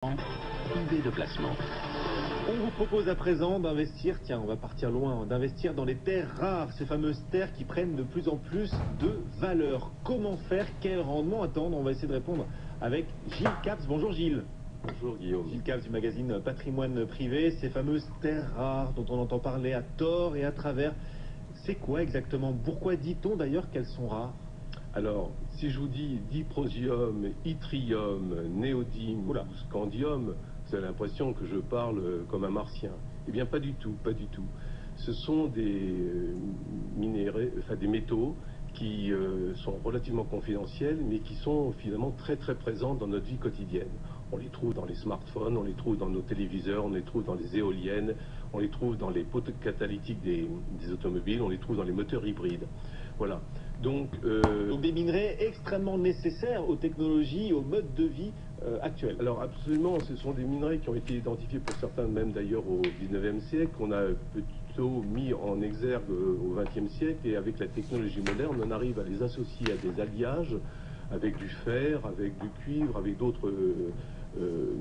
Idée de placement. On vous propose à présent d'investir, tiens, on va partir loin, d'investir dans les terres rares, ces fameuses terres qui prennent de plus en plus de valeur. Comment faire? Quel rendement attendre? On va essayer de répondre avec Gilles Caps. Bonjour Gilles. Bonjour Guillaume. Gilles Caps du magazine Patrimoine Privé. Ces fameuses terres rares dont on entend parler à tort et à travers, c'est quoi exactement? Pourquoi dit-on d'ailleurs qu'elles sont rares? Alors, si je vous dis diprosium, yttrium, néodyme ou scandium, vous avez l'impression que je parle comme un martien. Eh bien, pas du tout, pas du tout. Ce sont des des métaux qui sont relativement confidentiels, mais qui sont finalement très très présents dans notre vie quotidienne. On les trouve dans les smartphones, on les trouve dans nos téléviseurs, on les trouve dans les éoliennes, on les trouve dans les pots catalytiques des automobiles, on les trouve dans les moteurs hybrides. Voilà. Donc des minerais extrêmement nécessaires aux technologies, aux modes de vie actuels. Alors absolument, ce sont des minerais qui ont été identifiés pour certains même d'ailleurs au 19e siècle, qu'on a plutôt mis en exergue au 20e siècle, et avec la technologie moderne, on arrive à les associer à des alliages avec du fer, avec du cuivre, avec d'autres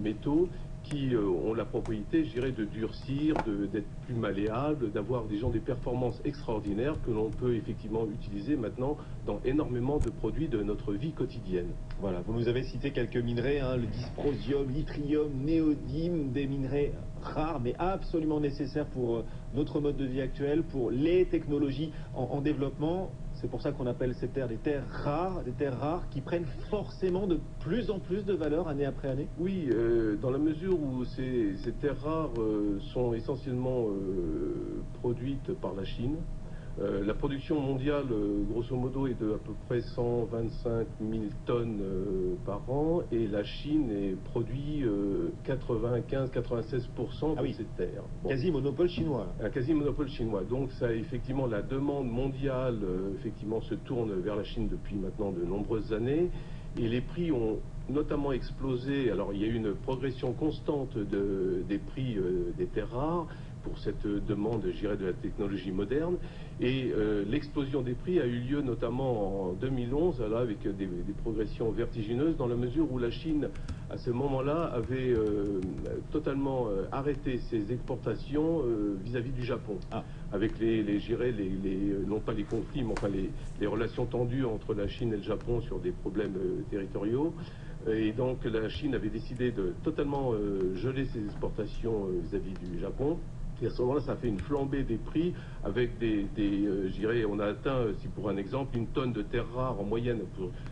métaux qui ont la propriété, je dirais, de durcir, d'être plus malléables, d'avoir des performances extraordinaires que l'on peut effectivement utiliser maintenant dans énormément de produits de notre vie quotidienne. Voilà, vous nous avez cité quelques minerais, le dysprosium, l'yttrium, néodyme, des minerais rares mais absolument nécessaires pour notre mode de vie actuel, pour les technologies en développement. C'est pour ça qu'on appelle ces terres des terres rares qui prennent forcément de plus en plus de valeur année après année. Oui, dans la mesure où ces terres rares sont essentiellement produites par la Chine. La production mondiale, grosso modo, est de à peu près 125 000 tonnes par an, et la Chine produit 95-96% de ces terres. Bon. Quasi monopole chinois. Un quasi monopole chinois. Donc ça, effectivement, la demande mondiale effectivement se tourne vers la Chine depuis maintenant de nombreuses années, et les prix ont notamment explosé. Alors il y a eu une progression constante des prix des terres rares pour cette demande, je dirais, de la technologie moderne, et l'explosion des prix a eu lieu notamment en 2011, là, avec des progressions vertigineuses, dans la mesure où la Chine, à ce moment-là, avait totalement arrêté ses exportations vis-à-vis du Japon, avec non pas les conflits, mais enfin les relations tendues entre la Chine et le Japon sur des problèmes territoriaux. Et donc la Chine avait décidé de totalement geler ses exportations vis-à-vis du Japon. Et à ce moment-là, ça a fait une flambée des prix avec je dirais, on a atteint, si pour un exemple, une tonne de terres rares en moyenne,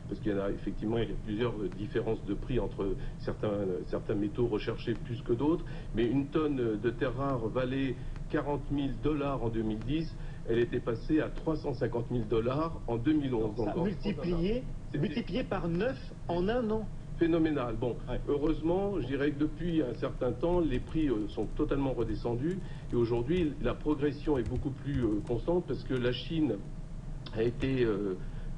parce qu'il y en a effectivement, il y a plusieurs différences de prix entre certains métaux recherchés plus que d'autres, mais une tonne de terres rares valait 40 000 $ en 2010, elle était passée à 350 000 $ en 2011. Donc, ça multiplié par 9 en un an. Phénoménal. Bon, heureusement, je dirais que depuis un certain temps, les prix sont totalement redescendus, et aujourd'hui, la progression est beaucoup plus constante, parce que la Chine a été,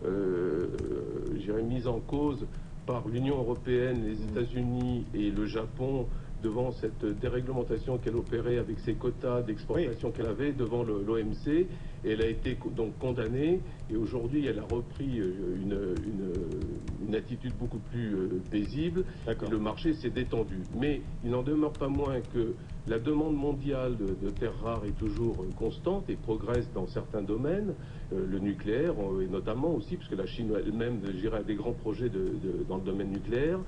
je dirais, mise en cause par l'Union européenne, les États-Unis et le Japon devant cette déréglementation qu'elle opérait avec ses quotas d'exportation qu'elle avait devant l'OMC, et elle a été donc condamnée, et aujourd'hui elle a repris une attitude beaucoup plus paisible, et le marché s'est détendu. Mais il n'en demeure pas moins que la demande mondiale de terres rares est toujours constante et progresse dans certains domaines, le nucléaire et notamment aussi, puisque la Chine elle-même, je dirais, a des grands projets dans le domaine nucléaire.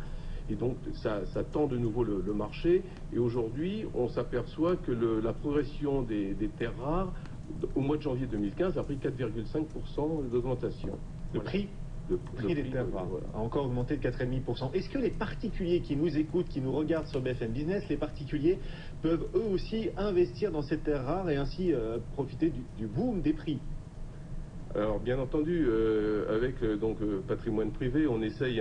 Et donc ça tend de nouveau le marché, et aujourd'hui on s'aperçoit que la progression des terres rares au mois de janvier 2015 a pris 4,5% d'augmentation. Le prix des terres rares a encore augmenté de 4,5%. Est-ce que les particuliers qui nous écoutent, qui nous regardent sur BFM Business, les particuliers peuvent eux aussi investir dans ces terres rares et ainsi profiter du boom des prix? Alors bien entendu, avec Patrimoine Privé, on essaye